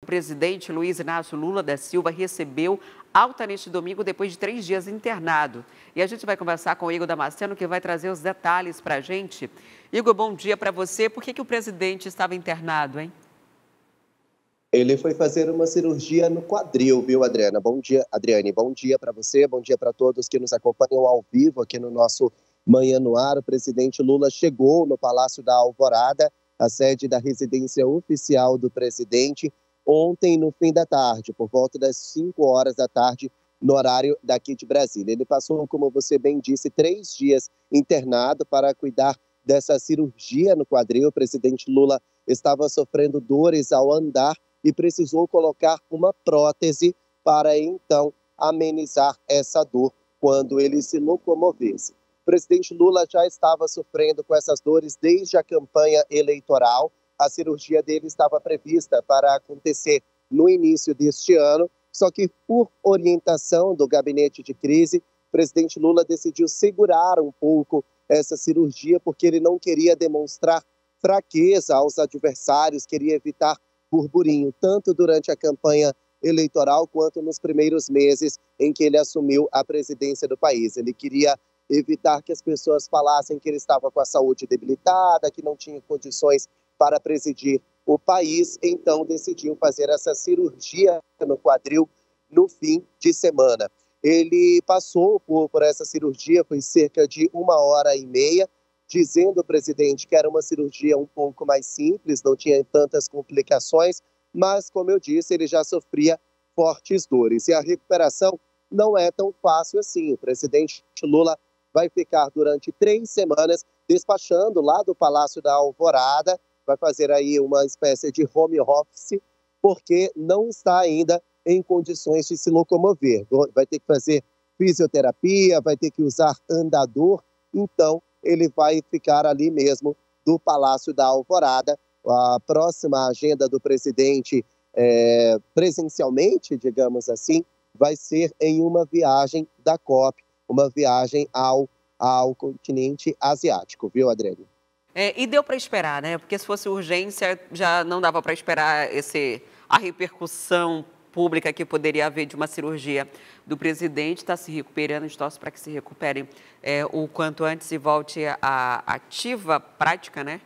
presidente Luiz Inácio Lula da Silva recebeu alta neste domingo depois de 3 dias internado. E a gente vai conversar com o Igor Damasceno, que vai trazer os detalhes para a gente. Igor, bom dia para você. Por que o presidente estava internado, hein? Ele foi fazer uma cirurgia no quadril, viu, Adriana? Bom dia, Adriane. Bom dia para você, bom dia para todos que nos acompanham ao vivo aqui no nosso Manhã no Ar. O presidente Lula chegou no Palácio da Alvorada, a sede da residência oficial do presidente, ontem no fim da tarde, por volta das 5 horas da tarde, no horário daqui de Brasília. Ele passou, como você bem disse, 3 dias internado para cuidar dessa cirurgia no quadril. O presidente Lula estava sofrendo dores ao andar e precisou colocar uma prótese para, então, amenizar essa dor quando ele se locomovesse. O presidente Lula já estava sofrendo com essas dores desde a campanha eleitoral. A cirurgia dele estava prevista para acontecer no início deste ano, só que, por orientação do gabinete de crise, o presidente Lula decidiu segurar um pouco essa cirurgia, porque ele não queria demonstrar fraqueza aos adversários, queria evitar burburinho, tanto durante a campanha eleitoral quanto nos primeiros meses em que ele assumiu a presidência do país. Ele queria evitar que as pessoas falassem que ele estava com a saúde debilitada, que não tinha condições para presidir o país, então decidiu fazer essa cirurgia no quadril no fim de semana. Ele passou por essa cirurgia, foi cerca de 1h30, dizendo ao presidente que era uma cirurgia um pouco mais simples, não tinha tantas complicações, mas, como eu disse, ele já sofria fortes dores. E a recuperação não é tão fácil assim. O presidente Lula vai ficar durante 3 semanas despachando lá do Palácio da Alvorada, vai fazer aí uma espécie de home office, porque não está ainda em condições de se locomover. Vai ter que fazer fisioterapia, vai ter que usar andador, então ele vai ficar ali mesmo do Palácio da Alvorada. A próxima agenda do presidente, presencialmente, digamos assim, vai ser em uma viagem da COP, uma viagem ao continente asiático, viu, Adriane? E deu para esperar, né? Porque se fosse urgência, já não dava para esperar a repercussão pública que poderia haver de uma cirurgia do presidente. Está se recuperando, a gente torce para que se recupere o quanto antes e volte à ativa prática, né?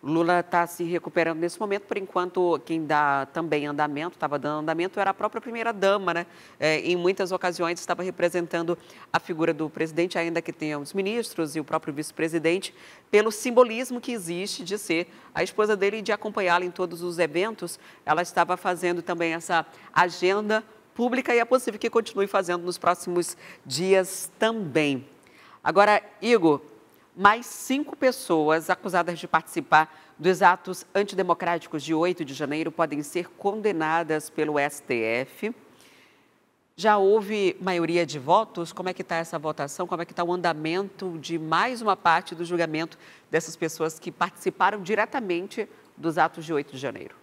Lula está se recuperando nesse momento. Por enquanto, quem dá também andamento, estava dando andamento, era a própria primeira-dama, né? Em muitas ocasiões estava representando a figura do presidente, ainda que tenha os ministros e o próprio vice-presidente, pelo simbolismo que existe de ser a esposa dele e de acompanhá-la em todos os eventos. Ela estava fazendo também essa agenda pública e é possível que continue fazendo nos próximos dias também. Agora, Igor, mais 5 pessoas acusadas de participar dos atos antidemocráticos de 8 de janeiro podem ser condenadas pelo STF. Já houve maioria de votos? Como é que está essa votação? Como é que está o andamento de mais uma parte do julgamento dessas pessoas que participaram diretamente dos atos de 8 de janeiro?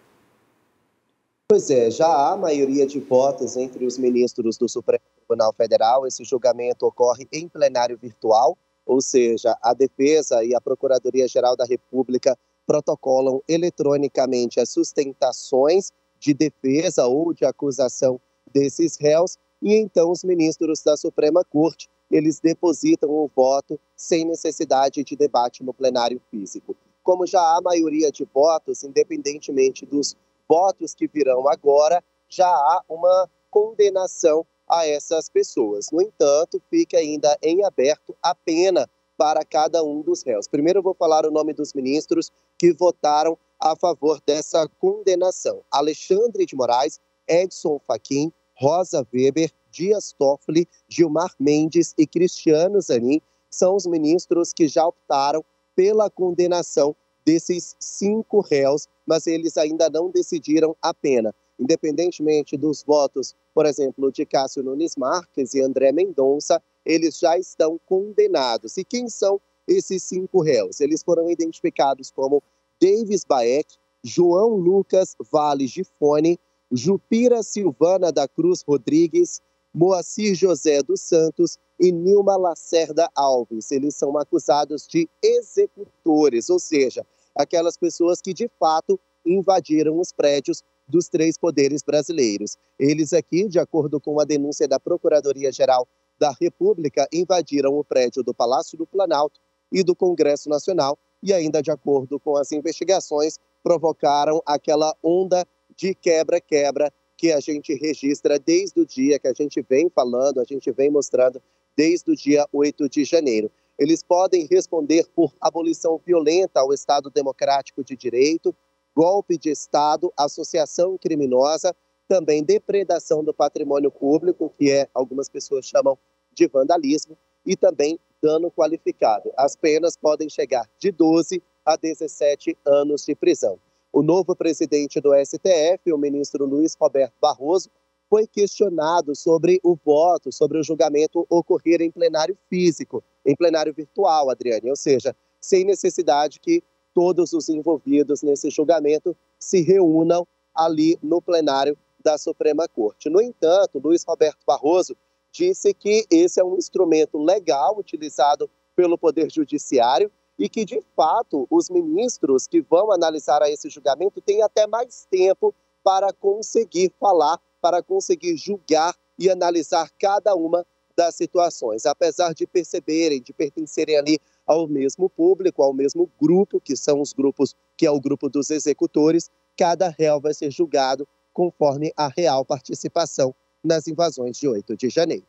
Pois é, já há maioria de votos entre os ministros do Supremo Tribunal Federal. Esse julgamento ocorre em plenário virtual, ou seja, a defesa e a Procuradoria-Geral da República protocolam eletronicamente as sustentações de defesa ou de acusação desses réus, e então os ministros da Suprema Corte, eles depositam o voto sem necessidade de debate no plenário físico. Como já há maioria de votos, independentemente dos votos que virão agora, já há uma condenação a essas pessoas. No entanto, fica ainda em aberto a pena para cada um dos réus. Primeiro eu vou falar o nome dos ministros que votaram a favor dessa condenação: Alexandre de Moraes, Edson Fachin, Rosa Weber, Dias Toffoli, Gilmar Mendes e Cristiano Zanin são os ministros que já optaram pela condenação desses 5 réus, mas eles ainda não decidiram a pena. Independentemente dos votos, por exemplo, de Cássio Nunes Marques e André Mendonça, eles já estão condenados. E quem são esses 5 réus? Eles foram identificados como Davis Baek, João Lucas Valles de Fone, Jupira Silvana da Cruz Rodrigues, Moacir José dos Santos e Nilma Lacerda Alves. Eles são acusados de executores, ou seja, aquelas pessoas que de fato invadiram os prédios dos três poderes brasileiros. Eles aqui, de acordo com a denúncia da Procuradoria-Geral da República, invadiram o prédio do Palácio do Planalto e do Congresso Nacional e ainda, de acordo com as investigações, provocaram aquela onda de quebra-quebra que a gente registra desde o dia que a gente vem falando, a gente vem mostrando desde o dia 8 de janeiro. Eles podem responder por abolição violenta ao Estado Democrático de Direito, golpe de Estado, associação criminosa, também depredação do patrimônio público, que algumas pessoas chamam de vandalismo, e também dano qualificado. As penas podem chegar de 12 a 17 anos de prisão. O novo presidente do STF, o ministro Luiz Roberto Barroso, foi questionado sobre o voto, sobre o julgamento ocorrer em plenário físico, em plenário virtual, Adriane, ou seja, sem necessidade que todos os envolvidos nesse julgamento se reúnam ali no plenário da Suprema Corte. No entanto, Luiz Roberto Barroso disse que esse é um instrumento legal utilizado pelo Poder Judiciário e que, de fato, os ministros que vão analisar esse julgamento têm até mais tempo para conseguir falar, para conseguir julgar e analisar cada uma das situações. Apesar de perceberem, de pertencerem ali ao mesmo público, ao mesmo grupo, que são os grupos, que é o grupo dos executores, cada réu vai ser julgado conforme a real participação nas invasões de 8 de janeiro.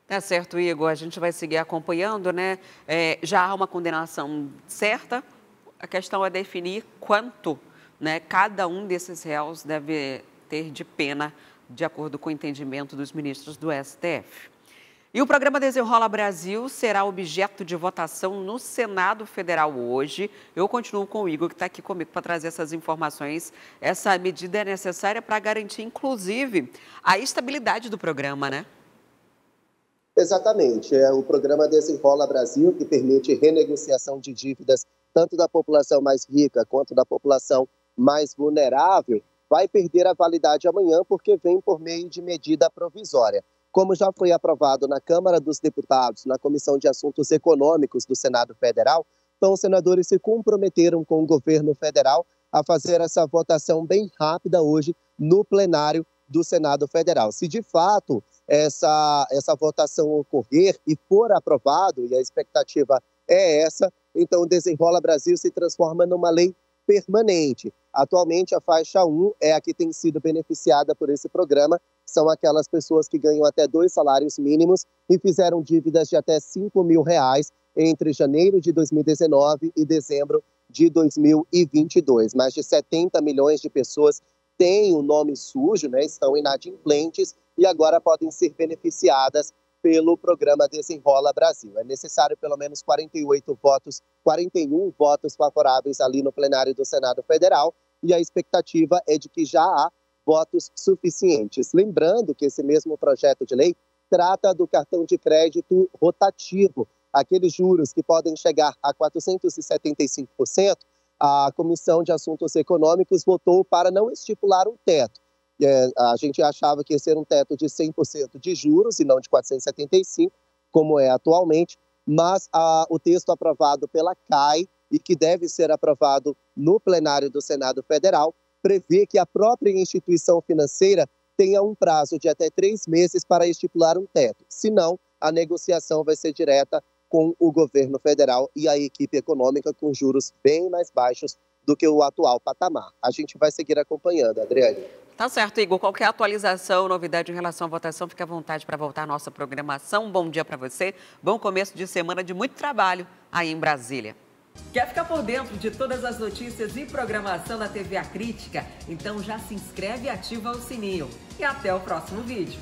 Tá certo, Igor. A gente vai seguir acompanhando, né? Já há uma condenação certa. A questão é definir quanto, né, cada um desses réus deve ter de pena, de acordo com o entendimento dos ministros do STF. E o programa Desenrola Brasil será objeto de votação no Senado Federal hoje. Eu continuo com o Igor, que está aqui comigo para trazer essas informações. Essa medida é necessária para garantir, inclusive, a estabilidade do programa, né? Exatamente. É o programa Desenrola Brasil, que permite renegociação de dívidas tanto da população mais rica quanto da população mais vulnerável, vai perder a validade amanhã porque vem por meio de medida provisória. Como já foi aprovado na Câmara dos Deputados, na Comissão de Assuntos Econômicos do Senado Federal, então os senadores se comprometeram com o governo federal a fazer essa votação bem rápida hoje no plenário do Senado Federal. Se de fato essa votação ocorrer e for aprovado, e a expectativa é essa, então o Desenrola Brasil se transforma numa lei permanente. Atualmente, a faixa 1 é a que tem sido beneficiada por esse programa. São aquelas pessoas que ganham até 2 salários mínimos e fizeram dívidas de até R$5 mil entre janeiro de 2019 e dezembro de 2022. Mais de 70 milhões de pessoas têm o nome sujo, né, estão inadimplentes e agora podem ser beneficiadas pelo programa Desenrola Brasil. É necessário pelo menos 41 votos favoráveis ali no plenário do Senado Federal e a expectativa é de que já há votos suficientes. Lembrando que esse mesmo projeto de lei trata do cartão de crédito rotativo, aqueles juros que podem chegar a 475%. A Comissão de Assuntos Econômicos votou para não estipular um teto. A gente achava que ia ser um teto de 100% de juros e não de 475%, como é atualmente, mas o texto aprovado pela CAI e que deve ser aprovado no plenário do Senado Federal prevê que a própria instituição financeira tenha um prazo de até 3 meses para estipular um teto. Senão, a negociação vai ser direta com o governo federal e a equipe econômica com juros bem mais baixos do que o atual patamar. A gente vai seguir acompanhando, Adriane. Tá certo, Igor. Qualquer atualização, novidade em relação à votação, fique à vontade para voltar à nossa programação. Bom dia para você, bom começo de semana de muito trabalho aí em Brasília. Quer ficar por dentro de todas as notícias e programação da TV A Crítica? Então já se inscreve e ativa o sininho. E até o próximo vídeo.